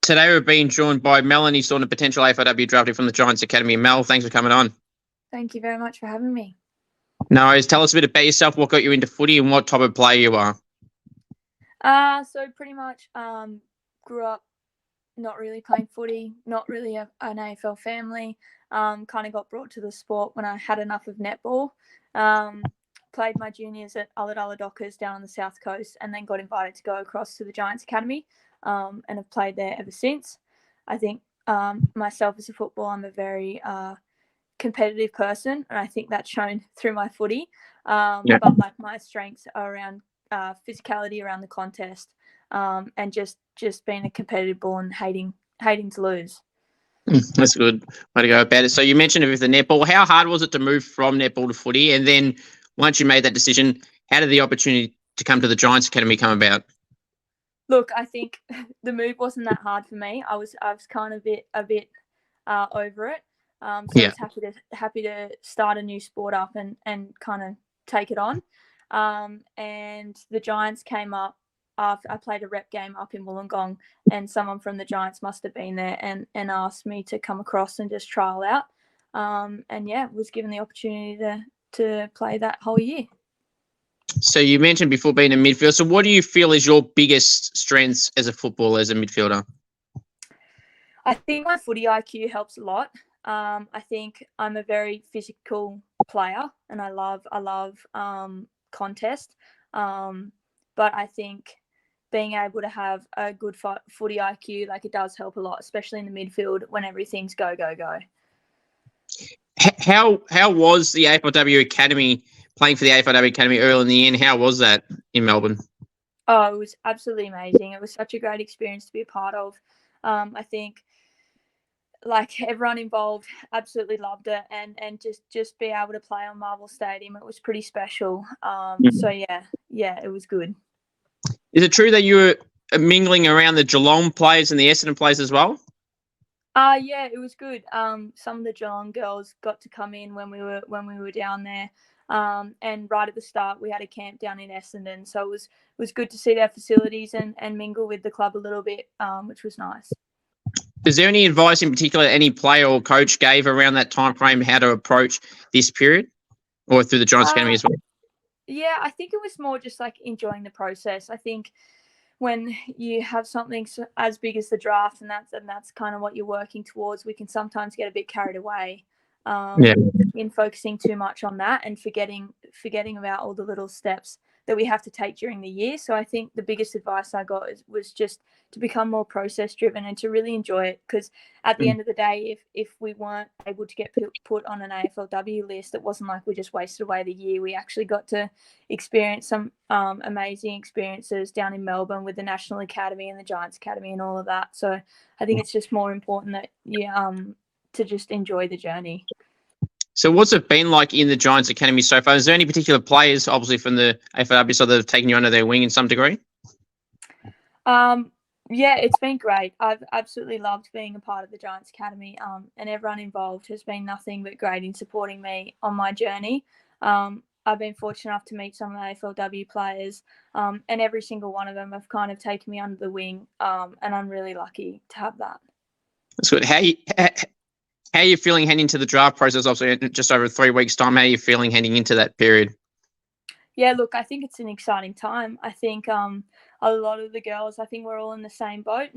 Today we're being joined by Melanie Staunton, potential AFLW draftee from the Giants Academy. Mel, thanks for coming on. Thank you very much for having me. No worries. Tell us a bit about yourself, what got you into footy and what type of player you are. So pretty much grew up not really playing footy, not really an AFL family. Kind of got brought to the sport when I had enough of netball. Played my juniors at Ulladulla Dockers down on the south coast and then got invited to go across to the Giants Academy and have played there ever since. I think myself as a footballer, I'm a very competitive person, and I think that's shown through my footy. But like my strengths are around physicality around the contest and just being a competitive bull and hating to lose. That's a good way to go about it. So you mentioned it with the netball. How hard was it to move from netball to footy? And then once you made that decision, how did the opportunity to come to the Giants Academy come about? Look, I think the move wasn't that hard for me. I was kind of a bit over it. I was happy to start a new sport up and kind of take it on. And the Giants came up after I played a rep game up in Wollongong, and someone from the Giants must have been there and asked me to come across and just trial out. Was given the opportunity to play that whole year. So you mentioned before being a midfielder. So what do you feel is your biggest strengths as a footballer, as a midfielder? I think my footy IQ helps a lot. I think I'm a very physical player and I love contest. But I think being able to have a good footy IQ, like it does help a lot, especially in the midfield when everything's go. How was the AFLW Academy, playing for the AFLW Academy early in the year, and how was that in Melbourne? Oh, it was absolutely amazing. It was such a great experience to be a part of. I think like everyone involved absolutely loved it, and just be able to play on Marvel Stadium, it was pretty special. So yeah, it was good. Is it true that you were mingling around the Geelong players and the Essendon players as well? Yeah, it was good. Some of the Geelong girls got to come in when we were down there. And right at the start, we had a camp down in Essendon, so it was good to see their facilities and mingle with the club a little bit, which was nice. Is there any advice in particular any player or coach gave around that time frame how to approach this period, or through the Giants Academy as well? Yeah, I think it was more just like enjoying the process. I think when you have something as big as the draft and that's kind of what you're working towards, we can sometimes get a bit carried away in focusing too much on that and forgetting about all the little steps that we have to take during the year. So I think the biggest advice I got was just to become more process driven and to really enjoy it, because at the end of the day, if we weren't able to get put on an AFLW list, it wasn't like we just wasted away the year. We actually got to experience some amazing experiences down in Melbourne with the National Academy and the Giants Academy and all of that. So I think it's just more important that you to just enjoy the journey. So what's it been like in the Giants Academy so far? Is there any particular players, obviously from the AFLW side, that have taken you under their wing in some degree? Yeah, it's been great. I've absolutely loved being a part of the Giants Academy, and everyone involved has been nothing but great in supporting me on my journey. I've been fortunate enough to meet some of the AFLW players, and every single one of them have kind of taken me under the wing, and I'm really lucky to have that. That's good. How are you feeling heading into the draft process? Obviously, just over 3 weeks' time, how are you feeling heading into that period? Yeah, look, I think it's an exciting time. I think a lot of the girls, I think we're all in the same boat,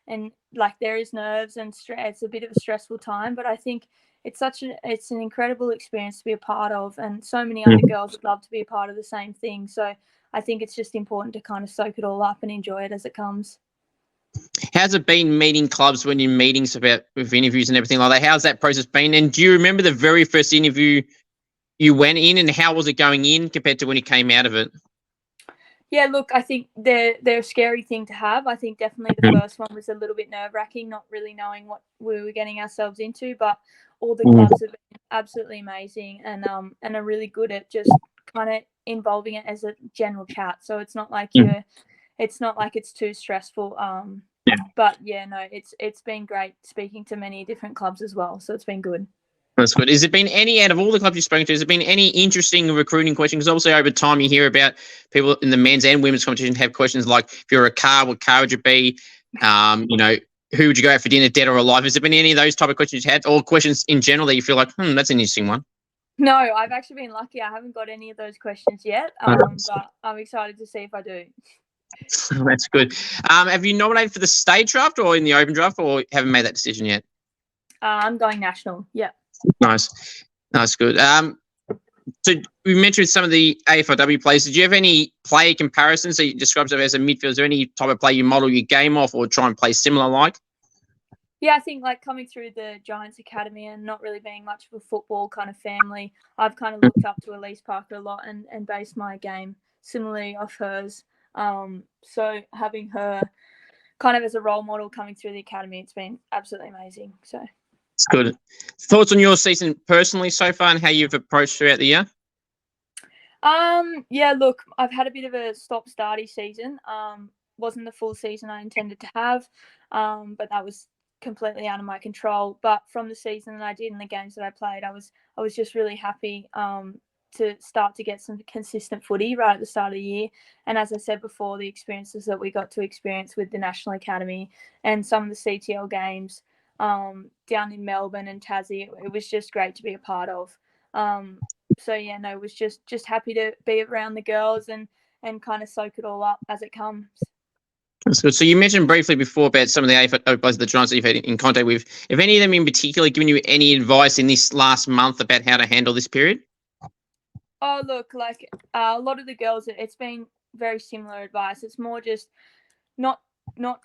and like there is nerves and stress. It's a bit of a stressful time, but I think it's an incredible experience to be a part of, and so many other girls would love to be a part of the same thing. So I think it's just important to kind of soak it all up and enjoy it as it comes. How's it been meeting clubs when you're meetings with interviews and everything like that? How's that process been? And do you remember the very first interview you went in, and how was it going in compared to when you came out of it? Yeah, look, I think they're a scary thing to have. I think definitely the first one was a little bit nerve-wracking, not really knowing what we were getting ourselves into, but all the clubs have been absolutely amazing and are really good at just kind of involving it as a general chat. So it's not like it's too stressful. But yeah, no, it's been great speaking to many different clubs as well. So it's been good. That's good. Has there been any, out of all the clubs you've spoken to, has there been any interesting recruiting questions? Because obviously over time you hear about people in the men's and women's competition have questions like, if you're a car, what car would you be? who would you go out for dinner, dead or alive? Has there been any of those type of questions you had, or questions in general that you feel like, that's an interesting one? No, I've actually been lucky. I haven't got any of those questions yet, but I'm excited to see if I do. That's good. Have you nominated for the state draft or in the open draft, or haven't made that decision yet? I'm going national. Yeah. Nice. That's good. So we mentioned some of the AFLW players. Did you have any player comparisons that you describe as a midfielder? Is there any type of play you model your game off or try and play similar like? Yeah, I think like coming through the Giants Academy and not really being much of a football kind of family, I've kind of looked up to Elise Parker a lot and based my game similarly off hers. So having her kind of as a role model coming through the academy, it's been absolutely amazing. So it's good. Thoughts on your season personally so far and how you've approached throughout the year? Yeah, look, I've had a bit of a stop-starty season. Wasn't the full season I intended to have, but that was completely out of my control. But from the season that I did and the games that I played, I was just really happy to start to get some consistent footy right at the start of the year. And as I said before, the experiences that we got to experience with the National Academy and some of the CTL games down in Melbourne and Tassie, it was just great to be a part of. So yeah, no, was just happy to be around the girls and kind of soak it all up as it comes. That's good. So you mentioned briefly before about some of the AFL players, the Giants that you've had in contact with. Have any of them in particular given you any advice in this last month about how to handle this period? Oh, look, like a lot of the girls, it's been very similar advice. It's more just not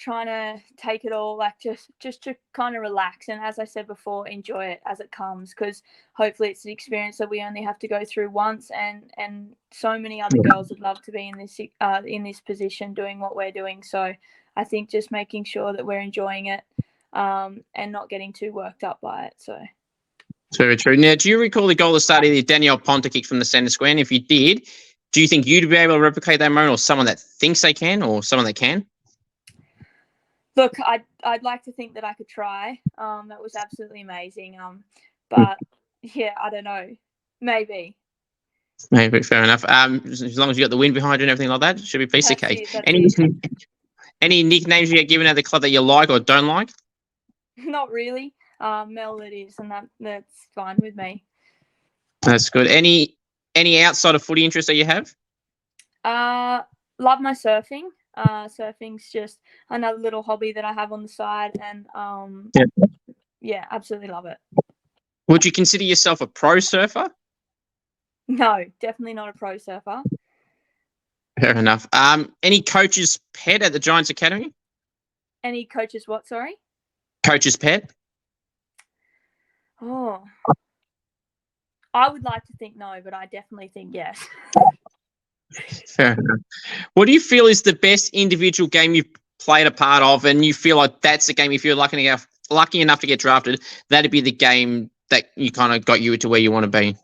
trying to take it all, like just to kind of relax. And as I said before, enjoy it as it comes, because hopefully it's an experience that we only have to go through once. And so many other girls would love to be in this position doing what we're doing. So I think just making sure that we're enjoying it and not getting too worked up by it. So. Very true. Now, do you recall the goal at the start of the Danielle Ponta kick from the centre square? And if you did, do you think you'd be able to replicate that moment, or someone that thinks they can, or someone that can? Look, I'd like to think that I could try. That was absolutely amazing. But yeah, I don't know. Maybe. Maybe, fair enough. As long as you got the wind behind you and everything like that, it should be a piece of cake. Any nicknames you get given at the club that you like or don't like? Not really. Mel it is, and that's fine with me. That's good. Any outside of footy interests that you have? Love my surfing. Surfing's just another little hobby that I have on the side, and yeah, absolutely love it. Would you consider yourself a pro surfer? No, definitely not a pro surfer. Fair enough. Any coach's pet at the Giants Academy? Any coach's what, sorry? Coach's pet? Oh, I would like to think no, but I definitely think yes. Fair enough. What do you feel is the best individual game you've played a part of, and you feel like that's the game, if you're lucky enough to get drafted, that'd be the game that you kind of got you to where you want to be?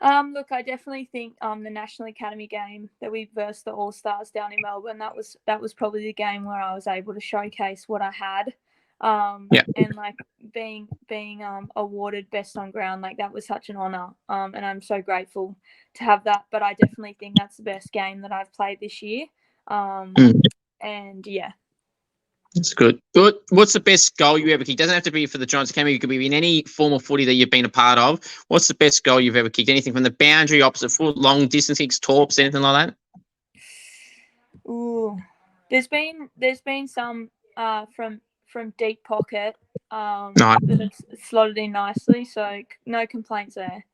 Look, I definitely think the National Academy game that we versed the All-Stars down in Melbourne, that was probably the game where I was able to showcase what I had. And like being awarded best on ground, like that was such an honor. And I'm so grateful to have that. But I definitely think that's the best game that I've played this year. And yeah. That's good. Good. What's the best goal you ever kicked? Doesn't have to be for the Giants Academy. It could be in any form of footy that you've been a part of. What's the best goal you've ever kicked? Anything from the boundary, opposite foot, long distance kicks, torps, anything like that? Ooh, there's been some from deep pocket Nice. that have slotted in nicely. So no complaints there.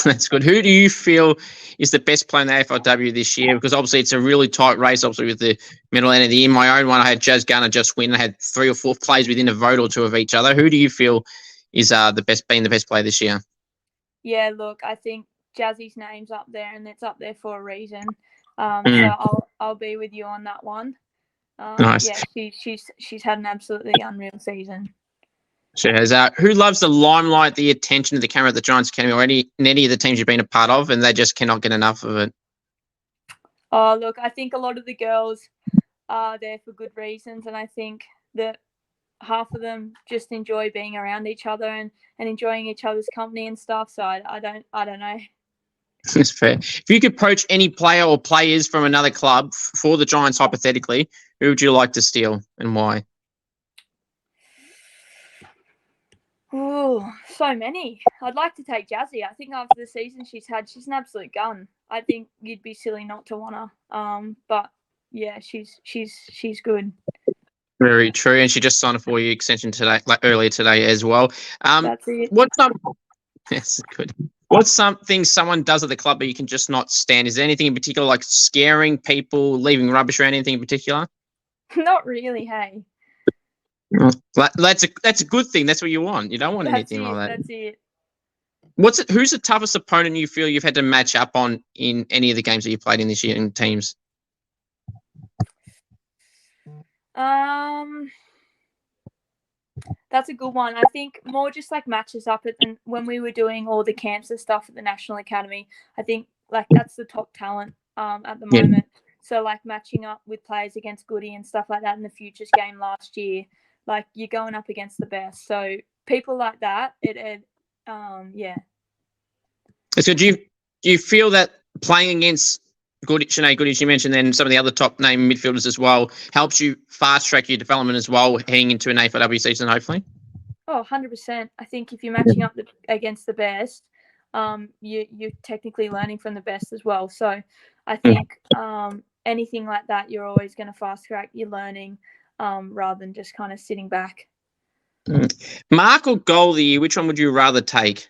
That's good. Who do you feel is the best player in the AFLW this year? Because obviously it's a really tight race, obviously, with the middle end of the year. In my own one, I had Jazz Gunner just win. I had 3 or 4 players within a vote or two of each other. Who do you feel is the best player this year? Yeah, look, I think Jazzy's name's up there, and it's up there for a reason. So I'll be with you on that one. Nice. Yeah, she's had an absolutely unreal season. She has. Who loves the limelight, the attention of the camera at the Giants Academy, or any of the teams you've been a part of, and they just cannot get enough of it? Oh, look, I think a lot of the girls are there for good reasons, and I think that half of them just enjoy being around each other and enjoying each other's company and stuff. So I don't know. That's fair. If you could poach any player or players from another club for the Giants, hypothetically, who would you like to steal and why? Oh, so many. I'd like to take Jazzy. I think after the season she's had, she's an absolute gun. I think you'd be silly not to want her. But yeah, she's good. Very true, and she just signed a 4-year extension today, like earlier today as well. That's it. Yes, good. What's something someone does at the club that you can just not stand? Is there anything in particular, like scaring people, leaving rubbish around? Anything in particular? Not really. Hey. That's a good thing. That's what you want. You don't want anything like that. That's it. Who's the toughest opponent you feel you've had to match up on in any of the games that you played in this year in teams? That's a good one. I think more just like matches up and when we were doing all the camps and stuff at the National Academy, I think like that's the top talent at the moment. So like matching up with players against Goody and stuff like that in the Futures game last year, like you're going up against the best. So people like that, yeah. So do you feel that playing against Sinead Goody, you mentioned, then some of the other top name midfielders as well, helps you fast track your development as well, heading into an AFLW season, hopefully? Oh, 100%. I think if you're matching up against the best, you're technically learning from the best as well. So I think anything like that, you're always going to fast track your learning rather than just kind of sitting back. Mark or goal of the year, which one would you rather take?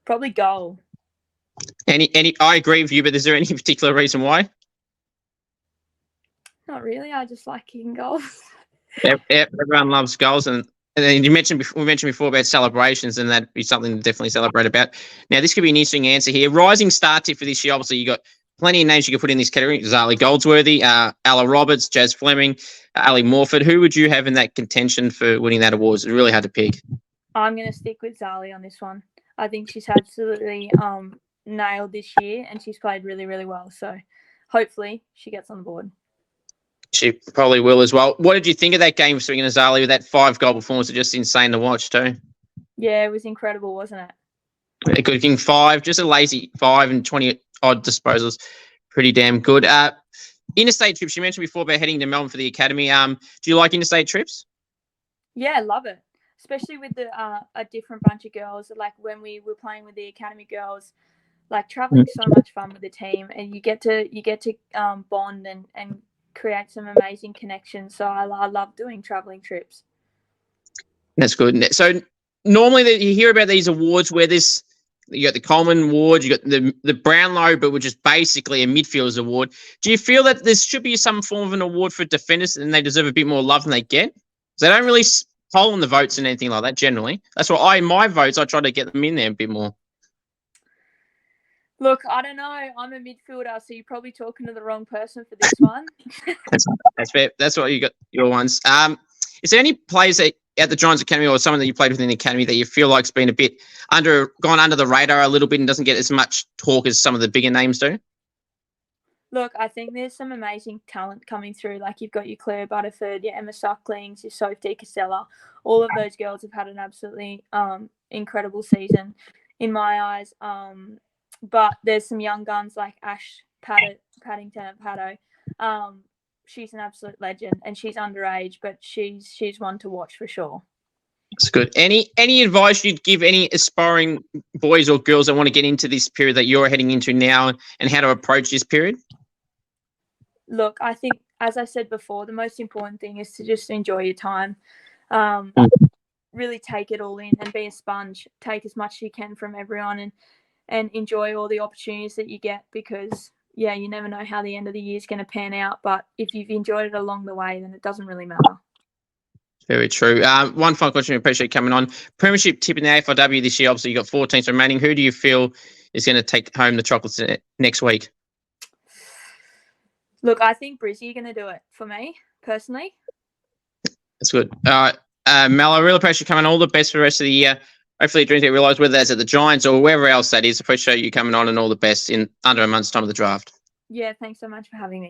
Probably goal. I agree with you, but is there any particular reason why? Not really. I just like kicking goals. Everyone loves goals, and then we mentioned before about celebrations, and that'd be something to definitely celebrate about. Now, this could be an interesting answer here. Rising star tip for this year. Obviously, you got plenty of names you could put in this category: Zali Goldsworthy, Ella Roberts, Jazz Fleming, Ali Morford. Who would you have in that contention for winning that award? It's really hard to pick. I'm going to stick with Zali on this one. I think she's absolutely nailed this year, and she's played really, really well. So hopefully she gets on the board. She probably will as well. What did you think of that game, swinging Azali, with that 5-goal performance? It's just insane to watch too. Yeah, it was incredible, wasn't it? Good king 5, just a lazy 5 and 20 odd disposals. Pretty damn good. Interstate trips, you mentioned before about heading to Melbourne for the academy. Do you like interstate trips? Yeah, I love it. Especially with a different bunch of girls. Like when we were playing with the academy girls, like traveling so much fun with the team, and you get to bond and create some amazing connections. So I love doing traveling trips. That's good. So normally you hear about these awards where you got the Coleman Award, you got the Brownlow, but which is basically a midfielders award. Do you feel that there should be some form of an award for defenders and they deserve a bit more love than they get? They don't really poll on the votes and anything like that generally. That's why my votes, I try to get them in there a bit more. Look, I don't know. I'm a midfielder, so you're probably talking to the wrong person for this one. That's fair. That's what you got, your ones. Is there any players at the Giants Academy or someone that you played with in the academy that you feel like's been a bit gone under the radar a little bit and doesn't get as much talk as some of the bigger names do? Look, I think there's some amazing talent coming through. Like you've got your Claire Butterford, your Emma Sucklings, your Sophie Casella. All of those girls have had an absolutely incredible season in my eyes. But there's some young guns like Ash Paddington at Paddo. She's an absolute legend, and she's underage, but she's one to watch for sure. That's good. Any advice you'd give any aspiring boys or girls that want to get into this period that you're heading into now, and how to approach this period? Look, I think, as I said before, the most important thing is to just enjoy your time. Really take it all in and be a sponge. Take as much as you can from everyone and enjoy all the opportunities that you get, because yeah, you never know how the end of the year is going to pan out. But if you've enjoyed it along the way, then it doesn't really matter. Very true. One final question. I appreciate you coming on. Premiership tip in the AFLW this year. Obviously, you've got 4 teams remaining. Who do you feel is going to take home the chocolates next week? Look, I think Brizzy are going to do it for me, personally. That's good. Mel, I really appreciate you coming on. All the best for the rest of the year. Hopefully, dreams get realised, whether that's at the Giants or wherever else that is. Appreciate you coming on, and all the best in under a month's time of the draft. Yeah, thanks so much for having me.